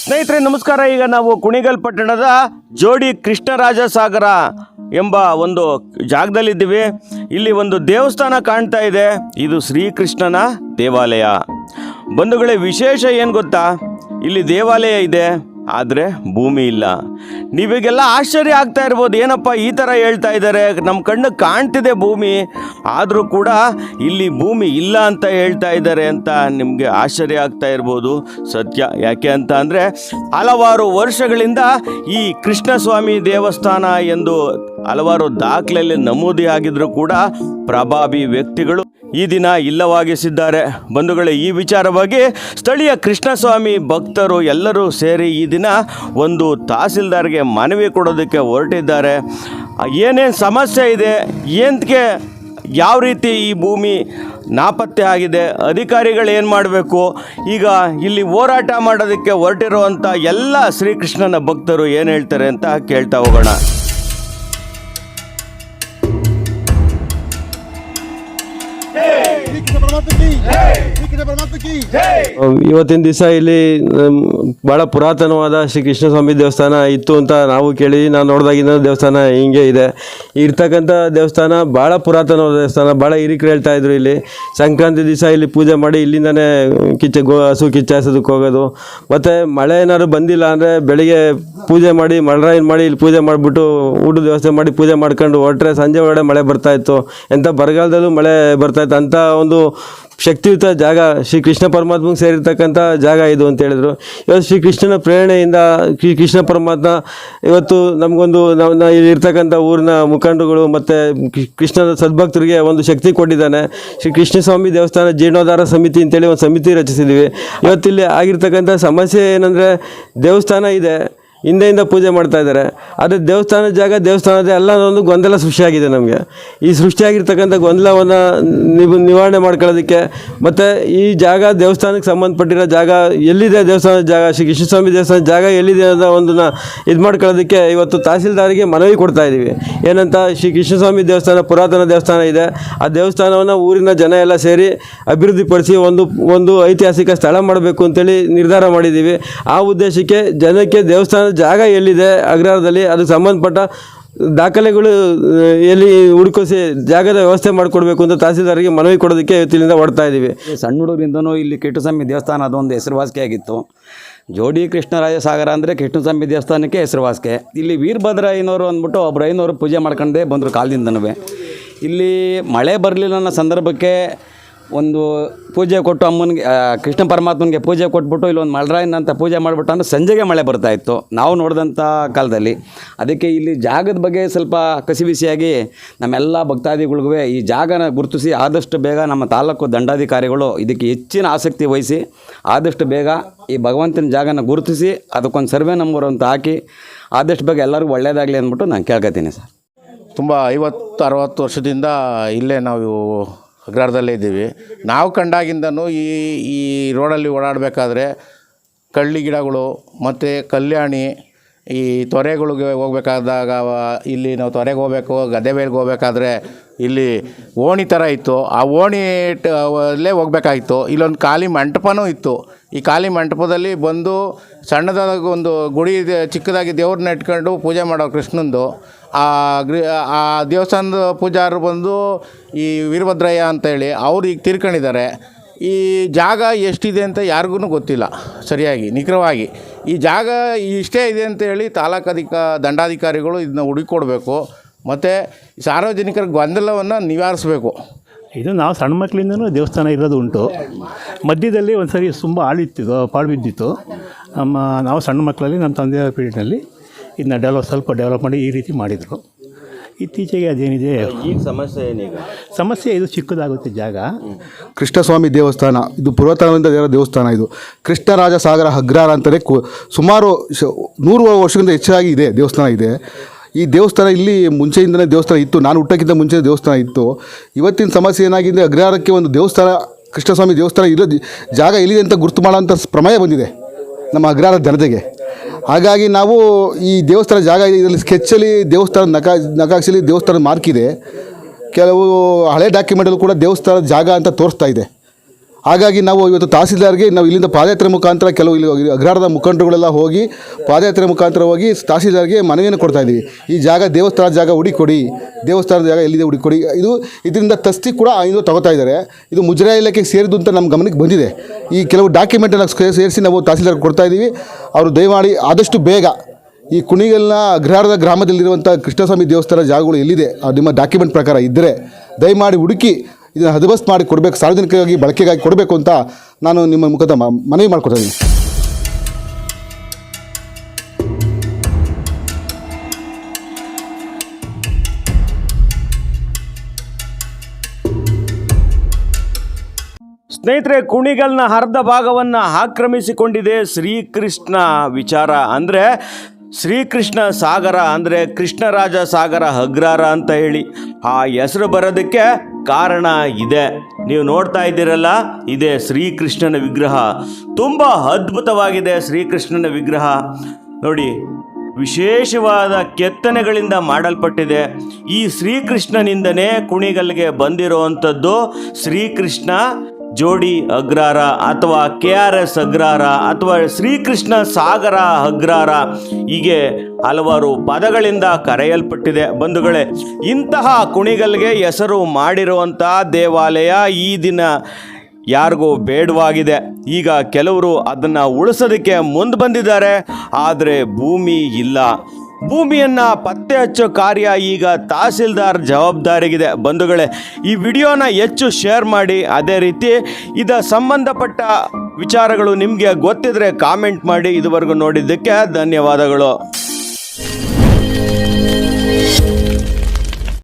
ಸ್ನೇಹಿತರೆ ನಮಸ್ಕಾರ. ಈಗ ನಾವು ಕುಣಿಗಲ್ ಪಟ್ಟಣದ ಜೋಡಿ ಕೃಷ್ಣರಾಜ ಸಾಗರ ಎಂಬ ಒಂದು ಜಾಗದಲ್ಲಿದ್ದೀವಿ. ಇಲ್ಲಿ ಒಂದು ದೇವಸ್ಥಾನ ಕಾಣ್ತಾ ಇದೆ. ಇದು ಶ್ರೀಕೃಷ್ಣನ ದೇವಾಲಯ. ಬಂಧುಗಳೇ, ವಿಶೇಷ ಏನು ಗೊತ್ತಾ, ಇಲ್ಲಿ ದೇವಾಲಯ ಇದೆ ಆದರೆ ಭೂಮಿ ಇಲ್ಲ. ನೀವಿಗೆಲ್ಲ ಆಶ್ಚರ್ಯ ಆಗ್ತಾ ಇರ್ಬೋದು, ಏನಪ್ಪ ಈ ಥರ ಹೇಳ್ತಾ ಇದ್ದಾರೆ, ನಮ್ಮ ಕಣ್ಣು ಕಾಣ್ತಿದೆ ಭೂಮಿ, ಆದರೂ ಕೂಡ ಇಲ್ಲಿ ಭೂಮಿ ಇಲ್ಲ ಅಂತ ಹೇಳ್ತಾ ಇದ್ದಾರೆ ಅಂತ ನಿಮಗೆ ಆಶ್ಚರ್ಯ ಆಗ್ತಾ ಇರ್ಬೋದು. ಸತ್ಯ. ಯಾಕೆ ಅಂತ ಅಂದರೆ ಹಲವಾರು ವರ್ಷಗಳಿಂದ ಈ ಕೃಷ್ಣಸ್ವಾಮಿ ದೇವಸ್ಥಾನ ಎಂದು ಹಲವಾರು ದಾಖಲೆಯಲ್ಲಿ ನಮೂದಿ ಆಗಿದ್ದರೂ ಕೂಡ ಪ್ರಭಾವಿ ವ್ಯಕ್ತಿಗಳು ಈ ದಿನ ಇಲ್ಲವಾಗಿಸಿದ್ದಾರೆ. ಬಂಧುಗಳೇ, ಈ ವಿಚಾರವಾಗಿ ಸ್ಥಳೀಯ ಕೃಷ್ಣಸ್ವಾಮಿ ಭಕ್ತರು ಎಲ್ಲರೂ ಸೇರಿ ಈ ದಿನ ಒಂದು ತಹಸೀಲ್ದಾರ್ಗೆ ಮನವಿ ಕೊಡೋದಕ್ಕೆ ಹೊರಟಿದ್ದಾರೆ. ಏನೇನು ಸಮಸ್ಯೆ ಇದೆ, ಏನಕ್ಕೆ ಯಾವ ರೀತಿ ಈ ಭೂಮಿ ನಾಪತ್ತೆ ಆಗಿದೆ, ಅಧಿಕಾರಿಗಳು ಏನು ಮಾಡಬೇಕು, ಈಗ ಇಲ್ಲಿ ಹೋರಾಟ ಮಾಡೋದಕ್ಕೆ ಹೊರಟಿರುವಂಥ ಎಲ್ಲ ಶ್ರೀಕೃಷ್ಣನ ಭಕ್ತರು ಏನು ಹೇಳ್ತಾರೆ ಅಂತ ಕೇಳ್ತಾ ಹೋಗೋಣ. ಇವತ್ತಿನ ದಿವಸ ಇಲ್ಲಿ ಭಾಳ ಪುರಾತನವಾದ ಶ್ರೀ ಕೃಷ್ಣಸ್ವಾಮಿ ದೇವಸ್ಥಾನ ಇತ್ತು ಅಂತ ನಾವು ಕೇಳಿ ನಾವು ನೋಡಿದಾಗಿನ ದೇವಸ್ಥಾನ ಹಿಂಗೆ ಇದೆ. ಇರ್ತಕ್ಕಂಥ ದೇವಸ್ಥಾನ ಭಾಳ ಪುರಾತನವಾದ ದೇವಸ್ಥಾನ. ಭಾಳ ಹಿರಿಕರು ಹೇಳ್ತಾ ಇದ್ರು, ಇಲ್ಲಿ ಸಂಕ್ರಾಂತಿ ದಿವಸ ಇಲ್ಲಿ ಪೂಜೆ ಮಾಡಿ ಇಲ್ಲಿಂದನೇ ಹಸು ಕಿಚ್ಚಾಯಿಸೋದಕ್ಕೆ ಹೋಗೋದು. ಮತ್ತು ಮಳೆ ಏನಾದ್ರು ಬಂದಿಲ್ಲ ಅಂದರೆ ಬೆಳಿಗ್ಗೆ ಪೂಜೆ ಮಾಡಿ ಮಳರಾಯನ್ ಮಾಡಿ ಇಲ್ಲಿ ಪೂಜೆ ಮಾಡಿಬಿಟ್ಟು ಊಟದ ವ್ಯವಸ್ಥೆ ಮಾಡಿ ಪೂಜೆ ಮಾಡ್ಕೊಂಡು ಹೊರಟ್ರೆ ಸಂಜೆ ಒಳಗಡೆ ಮಳೆ ಬರ್ತಾಯಿತ್ತು. ಎಂಥ ಬರಗಾಲದಲ್ಲೂ ಮಳೆ ಬರ್ತಾಯಿತ್ತು. ಅಂಥ ಒಂದು ಶಕ್ತಿಯುತ ಜಾಗ ಶ್ರೀ ಕೃಷ್ಣ ಪರಮಾತ್ಮಗೆ ಸೇರಿರ್ತಕ್ಕಂಥ ಜಾಗ ಇದು ಅಂತ ಹೇಳಿದ್ರು. ಇವತ್ತು ಶ್ರೀ ಕೃಷ್ಣನ ಪ್ರೇರಣೆಯಿಂದ ಶ್ರೀ ಕೃಷ್ಣ ಪರಮಾತ್ಮ ಇವತ್ತು ನಮಗೊಂದು ಇರ್ತಕ್ಕಂಥ ಊರಿನ ಮುಖಂಡರುಗಳು ಮತ್ತು ಕೃಷ್ಣನ ಸದ್ಭಕ್ತರಿಗೆ ಒಂದು ಶಕ್ತಿ ಕೊಟ್ಟಿದ್ದಾನೆ. ಶ್ರೀ ಕೃಷ್ಣಸ್ವಾಮಿ ದೇವಸ್ಥಾನ ಜೀರ್ಣೋದ್ಧಾರ ಸಮಿತಿ ಅಂತೇಳಿ ಒಂದು ಸಮಿತಿ ರಚಿಸಿದ್ದೀವಿ. ಇವತ್ತಿಲ್ಲಿ ಆಗಿರ್ತಕ್ಕಂಥ ಸಮಸ್ಯೆ ಏನಂದರೆ, ದೇವಸ್ಥಾನ ಇದೆ, ಹಿಂದೆಯಿಂದ ಪೂಜೆ ಮಾಡ್ತಾ ಇದ್ದಾರೆ, ಆದರೆ ದೇವಸ್ಥಾನದ ಜಾಗ ದೇವಸ್ಥಾನದ ಎಲ್ಲ ಒಂದು ಗೊಂದಲ ಸೃಷ್ಟಿಯಾಗಿದೆ. ನಮಗೆ ಈ ಸೃಷ್ಟಿಯಾಗಿರ್ತಕ್ಕಂಥ ಗೊಂದಲವನ್ನು ನಿವಾರಣೆ ಮಾಡ್ಕೊಳ್ಳೋದಕ್ಕೆ ಮತ್ತು ಈ ಜಾಗ ದೇವಸ್ಥಾನಕ್ಕೆ ಸಂಬಂಧಪಟ್ಟಿರೋ ಜಾಗ ಎಲ್ಲಿದೆ, ದೇವಸ್ಥಾನದ ಜಾಗ ಶ್ರೀ ಕೃಷ್ಣಸ್ವಾಮಿ ದೇವಸ್ಥಾನದ ಜಾಗ ಎಲ್ಲಿದೆ ಅನ್ನೋ ಒಂದನ್ನು ಇದು ಮಾಡ್ಕೊಳ್ಳೋದಕ್ಕೆ ಇವತ್ತು ತಹಸೀಲ್ದಾರಿಗೆ ಮನವಿ ಕೊಡ್ತಾ ಇದ್ದೀವಿ. ಏನಂತ, ಶ್ರೀ ಕೃಷ್ಣಸ್ವಾಮಿ ದೇವಸ್ಥಾನ ಪುರಾತನ ದೇವಸ್ಥಾನ ಇದೆ. ಆ ದೇವಸ್ಥಾನವನ್ನು ಊರಿನ ಜನ ಎಲ್ಲ ಸೇರಿ ಅಭಿವೃದ್ಧಿಪಡಿಸಿ ಒಂದು ಐತಿಹಾಸಿಕ ಸ್ಥಳ ಮಾಡಬೇಕು ಅಂತೇಳಿ ನಿರ್ಧಾರ ಮಾಡಿದ್ದೀವಿ. ಆ ಉದ್ದೇಶಕ್ಕೆ ಜನಕ್ಕೆ ದೇವಸ್ಥಾನ ಜಾಗ ಎಲ್ಲಿದೆ ಅಗ್ರಹಾರದಲ್ಲಿ ಅದಕ್ಕೆ ಸಂಬಂಧಪಟ್ಟ ದಾಖಲೆಗಳು ಎಲ್ಲಿ ಹುಡುಕಿಸಿ ಜಾಗದ ವ್ಯವಸ್ಥೆ ಮಾಡಿಕೊಡ್ಬೇಕು ಅಂತ ತಹಸೀಲ್ದಾರಿಗೆ ಮನವಿ ಕೊಡೋದಕ್ಕೆ ಇವತ್ತಿನಿಂದ ಹೊರಡ್ತಾ ಇದ್ದೀವಿ. ಸಣ್ಣ ಹುಡುಗರಿಂದನೂ ಇಲ್ಲಿ ಕೃಷ್ಣಸ್ವಾಮಿ ದೇವಸ್ಥಾನ ಅದೊಂದು ಹೆಸರುವಾಸಿಯಾಗಿತ್ತು. ಜೋಡಿ ಕೃಷ್ಣರಾಜ ಸಾಗರ ಅಂದರೆ ಕೃಷ್ಣಸ್ವಾಮಿ ದೇವಸ್ಥಾನಕ್ಕೆ ಹೆಸರುವಾಸಿಗೆ. ಇಲ್ಲಿ ವೀರಭದ್ರ ಐನೋರು ಅಂದ್ಬಿಟ್ಟು ಒಬ್ಬರು ಐನೋರು ಪೂಜೆ ಮಾಡ್ಕೊಂಡೇ ಬಂದರು ಕಾಲದಿಂದನೂ. ಇಲ್ಲಿ ಮಳೆ ಬರಲಿಲ್ಲ ಅನ್ನೋ ಸಂದರ್ಭಕ್ಕೆ ಒಂದು ಪೂಜೆ ಕೊಟ್ಟು ಅಮ್ಮನಿಗೆ ಕೃಷ್ಣ ಪರಮಾತ್ಮನಿಗೆ ಪೂಜೆ ಕೊಟ್ಬಿಟ್ಟು ಇಲ್ಲೊಂದು ಮಳರಾಯನ ಅಂತ ಪೂಜೆ ಮಾಡಿಬಿಟ್ಟು ಅಂದರೆ ಸಂಜೆಗೆ ಮಳೆ ಬರ್ತಾಯಿತ್ತು ನಾವು ನೋಡಿದಂಥ ಕಾಲದಲ್ಲಿ. ಅದಕ್ಕೆ ಇಲ್ಲಿ ಜಾಗದ ಬಗ್ಗೆ ಸ್ವಲ್ಪ ಕಸಿಬಿಸಿಯಾಗಿ ನಮ್ಮೆಲ್ಲ ಭಕ್ತಾದಿಗಳಿಗೂ ಈ ಜಾಗನ ಗುರುತಿಸಿ ಆದಷ್ಟು ಬೇಗ ನಮ್ಮ ತಾಲೂಕು ದಂಡಾಧಿಕಾರಿಗಳು ಇದಕ್ಕೆ ಹೆಚ್ಚಿನ ಆಸಕ್ತಿ ವಹಿಸಿ ಆದಷ್ಟು ಬೇಗ ಈ ಭಗವಂತನ ಜಾಗನ ಗುರುತಿಸಿ ಅದಕ್ಕೊಂದು ಸರ್ವೆ ನಂಬರ್ ಅಂತ ಹಾಕಿ ಆದಷ್ಟು ಬೇಗ ಎಲ್ಲರಿಗೂ ಒಳ್ಳೆಯದಾಗಲಿ ಅಂದ್ಬಿಟ್ಟು ನಾನು ಕೇಳ್ಕೊತೀನಿ ಸರ್. ತುಂಬ 50-60 ವರ್ಷದಿಂದ ಇಲ್ಲೇ ನಾವು ಅಗ್ರಹಾರದಲ್ಲೇ ಇದ್ದೀವಿ. ನಾವು ಕಂಡಾಗಿಂದನೂ ಈ ರೋಡಲ್ಲಿ ಓಡಾಡಬೇಕಾದ್ರೆ ಕಳ್ಳಿ ಗಿಡಗಳು ಮತ್ತು ಕಲ್ಯಾಣಿ ಈ ತೊರೆಗಳಿಗೆ ಹೋಗ್ಬೇಕಾದಾಗ ಇಲ್ಲಿ ನಾವು ತೊರೆಗೆ ಹೋಗಬೇಕು, ಗದ್ದೆ ಬೇಲ್ಗೆ ಹೋಗ್ಬೇಕಾದ್ರೆ ಇಲ್ಲಿ ಓಣಿ ಥರ ಇತ್ತು. ಆ ಓಣಿ ಅಲ್ಲೇ ಹೋಗ್ಬೇಕಾಗಿತ್ತು. ಇಲ್ಲೊಂದು ಖಾಲಿ ಮಂಟಪನೂ ಇತ್ತು. ಈ ಖಾಲಿ ಮಂಟಪದಲ್ಲಿ ಬಂದು ಸಣ್ಣದಾದ ಒಂದು ಗುಡಿ ಚಿಕ್ಕದಾಗಿ ದೇವ್ರನ್ನ ಇಟ್ಕೊಂಡು ಪೂಜೆ ಮಾಡೋ ಕೃಷ್ಣಂದು ಆ ದೇವಸ್ಥಾನದ ಪೂಜಾರರು ಬಂದು ಈ ವೀರಭದ್ರಯ್ಯ ಅಂತೇಳಿ ಅವ್ರು ಈಗ ತೀರ್ಕೊಂಡಿದ್ದಾರೆ. ಈ ಜಾಗ ಎಷ್ಟಿದೆ ಅಂತ ಯಾರಿಗೂ ಗೊತ್ತಿಲ್ಲ ಸರಿಯಾಗಿ ನಿಖರವಾಗಿ. ಈ ಜಾಗ ಇಷ್ಟೇ ಇದೆ ಅಂತೇಳಿ ದಂಡಾಧಿಕಾರಿಗಳು ಇದನ್ನ ಹುಡುಕಿಕೊಡ್ಬೇಕು ಮತ್ತು ಸಾರ್ವಜನಿಕರ ಗೊಂದಲವನ್ನು ನಿವಾರಿಸಬೇಕು. ಇದು ನಾವು ಸಣ್ಣ ಮಕ್ಕಳಿಂದನೂ ದೇವಸ್ಥಾನ ಇರೋದು ಉಂಟು. ಮಧ್ಯದಲ್ಲಿ ಒಂದು ಸರಿ ತುಂಬ ಪಾಳು ಬಿದ್ದಿತ್ತು. ನಾವು ಸಣ್ಣ ಮಕ್ಕಳಲ್ಲಿ ನಮ್ಮ ತಂದೆಯ ಪೀರಿಯಡ್ನಲ್ಲಿ ಇದನ್ನ ಸ್ವಲ್ಪ ಡೆವಲಪ್ ಮಾಡಿ ಈ ರೀತಿ ಮಾಡಿದರು. ಇತ್ತೀಚೆಗೆ ಅದೇನಿದೆ ಈಗ ಸಮಸ್ಯೆ ಏನೀಗ? ಸಮಸ್ಯೆ ಇದು ಚಿಕ್ಕದಾಗುತ್ತೆ ಜಾಗ. ಕೃಷ್ಣಸ್ವಾಮಿ ದೇವಸ್ಥಾನ ಇದು ಪುರಾತನದಿಂದ ದೇವಸ್ಥಾನ. ಇದು ಕೃಷ್ಣರಾಜ ಸಾಗರ ಅಗ್ರಹಾರ ಅಂತಲೇ ಸುಮಾರು 100 ವರ್ಷಕ್ಕಿಂತ ಹೆಚ್ಚಾಗಿ ಇದೆ ದೇವಸ್ಥಾನ ಇದೆ. ಈ ದೇವಸ್ಥಾನ ಇಲ್ಲಿ ಮುಂಚೆಯಿಂದಲೇ ದೇವಸ್ಥಾನ ಇತ್ತು. ನಾನು ಹುಟ್ಟೋಕ್ಕಿಂತ ಮುಂಚೆ ದೇವಸ್ಥಾನ ಇತ್ತು. ಇವತ್ತಿನ ಸಮಸ್ಯೆ ಏನಾಗಿದೆ, ಅಗ್ರಹಾರಕ್ಕೆ ಒಂದು ದೇವಸ್ಥಾನ ಕೃಷ್ಣಸ್ವಾಮಿ ದೇವಸ್ಥಾನ ಇರೋ ಜಾಗ ಎಲ್ಲಿದೆ ಅಂತ ಗುರುತು ಮಾಡೋಂಥ ಪ್ರಮೇಯ ಬಂದಿದೆ ನಮ್ಮ ಅಗ್ರಹಾರದ ಜನತೆಗೆ. ಹಾಗಾಗಿ ನಾವು ಈ ದೇವಸ್ಥಾನ ಜಾಗ ಇದರಲ್ಲಿ ಸ್ಕೆಚ್ಚಲ್ಲಿ ದೇವಸ್ಥಾನ ನಕಾಶೆಯಲ್ಲಿ ದೇವಸ್ಥಾನ ಮಾರ್ಕ್ ಇದೆ. ಕೆಲವು ಹಳೆ ಡಾಕ್ಯುಮೆಂಟಲ್ಲಿ ಕೂಡ ದೇವಸ್ಥಾನದ ಜಾಗ ಅಂತ ತೋರಿಸ್ತಾ ಇದೆ. ಹಾಗಾಗಿ ನಾವು ಇವತ್ತು ತಹಸೀಲ್ದಾರ್ಗೆ ನಾವು ಇಲ್ಲಿಂದ ಪಾದಯಾತ್ರೆ ಮುಖಾಂತರ ಕೆಲವು ಇಲ್ಲಿ ಅಗ್ರಹಾರದ ಮುಖಂಡರುಗಳೆಲ್ಲ ಹೋಗಿ ಪಾದಯಾತ್ರೆ ಮುಖಾಂತರ ಹೋಗಿ ತಹಸೀಲ್ದಾರ್ಗೆ ಮನವಿಯನ್ನು ಕೊಡ್ತಾ ಇದ್ದೀವಿ. ಈ ಜಾಗ ದೇವಸ್ಥಾನದ ಜಾಗ ಹುಡುಕೊಡಿ, ದೇವಸ್ಥಾನದ ಜಾಗ ಎಲ್ಲಿದೆ ಹುಡುಕೊಡಿ. ಇದರಿಂದ ತಸ್ತಿ ಕೂಡ 500 ತಗೋತಾ ಇದ್ದಾರೆ. ಇದು ಮುಜರಾಯಿ ಇಲಾಖೆಗೆ ಸೇರಿದ್ದು ಅಂತ ನಮ್ಮ ಗಮನಕ್ಕೆ ಬಂದಿದೆ. ಈ ಕೆಲವು ಡಾಕ್ಯುಮೆಂಟನ್ನು ಸೇರಿಸಿ ನಾವು ತಹಸೀಲ್ದಾರ್ಗೆ ಕೊಡ್ತಾ ಇದ್ದೀವಿ. ಅವರು ದಯಮಾಡಿ ಆದಷ್ಟು ಬೇಗ ಈ ಕುಣಿಗಲ್ನ ಅಗ್ರಹಾರದ ಗ್ರಾಮದಲ್ಲಿರುವಂಥ ಕೃಷ್ಣಸ್ವಾಮಿ ದೇವಸ್ಥಾನ ಜಾಗಗಳು ಎಲ್ಲಿದೆ ನಿಮ್ಮ ಡಾಕ್ಯುಮೆಂಟ್ ಪ್ರಕಾರ ಇದ್ದರೆ ದಯಮಾಡಿ ಹುಡುಕಿ ಇದನ್ನು ಹದಬಸ್ತ್ ಮಾಡಿ ಕೊಡಬೇಕು, ಸಾರ್ವಜನಿಕವಾಗಿ ಬಳಕೆಗಾಗಿ ಕೊಡಬೇಕು ಅಂತ ನಾನು ನಿಮ್ಮ ಮುಖದ ಮನವಿ ಮಾಡ್ಕೊತಾ ಇದ್ದೀನಿ. ಸ್ನೇಹಿತರೆ, ಕುಣಿಗಲ್ನ ಅರ್ಧ ಭಾಗವನ್ನು ಆಕ್ರಮಿಸಿಕೊಂಡಿದೆ ಶ್ರೀಕೃಷ್ಣ ವಿಚಾರ. ಅಂದರೆ ಶ್ರೀಕೃಷ್ಣ ಸಾಗರ, ಅಂದರೆ ಕೃಷ್ಣರಾಜ ಸಾಗರ ಅಗ್ರಹಾರ ಅಂತ ಹೇಳಿ ಆ ಹೆಸರು ಬರೋದಕ್ಕೆ ಕಾರಣ ಇದೆ. ನೀವು ನೋಡ್ತಾ ಇದ್ದೀರಲ್ಲ, ಇದೇ ಶ್ರೀಕೃಷ್ಣನ ವಿಗ್ರಹ. ತುಂಬ ಅದ್ಭುತವಾಗಿದೆ ಶ್ರೀಕೃಷ್ಣನ ವಿಗ್ರಹ. ನೋಡಿ, ವಿಶೇಷವಾದ ಕೆತ್ತನೆಗಳಿಂದ ಮಾಡಲ್ಪಟ್ಟಿದೆ. ಈ ಶ್ರೀಕೃಷ್ಣನಿಂದನೇ ಕುಣಿಗಲ್ಗೆ ಬಂದಿರುವಂಥದ್ದು ಶ್ರೀಕೃಷ್ಣ ಜೋಡಿ ಅಗ್ರಹಾರ ಅಥವಾ KRS ಅಗ್ರಹಾರ ಅಥವಾ ಶ್ರೀಕೃಷ್ಣ ಸಾಗರ ಅಗ್ರಹಾರ, ಹೀಗೆ ಹಲವಾರು ಪದಗಳಿಂದ ಕರೆಯಲ್ಪಟ್ಟಿದೆ. ಬಂಧುಗಳೇ, ಇಂತಹ ಕುಣಿಗಲ್ಗೆ ಹೆಸರು ಮಾಡಿರುವಂಥ ದೇವಾಲಯ ಈ ದಿನ ಯಾರಿಗೂ ಬೇಡವಾಗಿದೆ. ಈಗ ಕೆಲವರು ಅದನ್ನು ಉಳಿಸೋದಕ್ಕೆ ಮುಂದೆ ಬಂದಿದ್ದಾರೆ, ಆದರೆ ಭೂಮಿ ಇಲ್ಲ. ಭೂಮಿಯನ್ನು ಪತ್ತೆ ಹಚ್ಚೋ ಕಾರ್ಯ ಈಗ ತಹಸೀಲ್ದಾರ್ ಜವಾಬ್ದಾರಿಗಿದೆ. ಬಂಧುಗಳೇ, ಈ ವಿಡಿಯೋನ ಹೆಚ್ಚು ಶೇರ್ ಮಾಡಿ. ಅದೇ ರೀತಿ ಇದರ ಸಂಬಂಧಪಟ್ಟ ವಿಚಾರಗಳು ನಿಮಗೆ ಗೊತ್ತಿದ್ರೆ ಕಾಮೆಂಟ್ ಮಾಡಿ. ಇದುವರೆಗೂ ನೋಡಿದ್ದಕ್ಕೆ ಧನ್ಯವಾದಗಳು.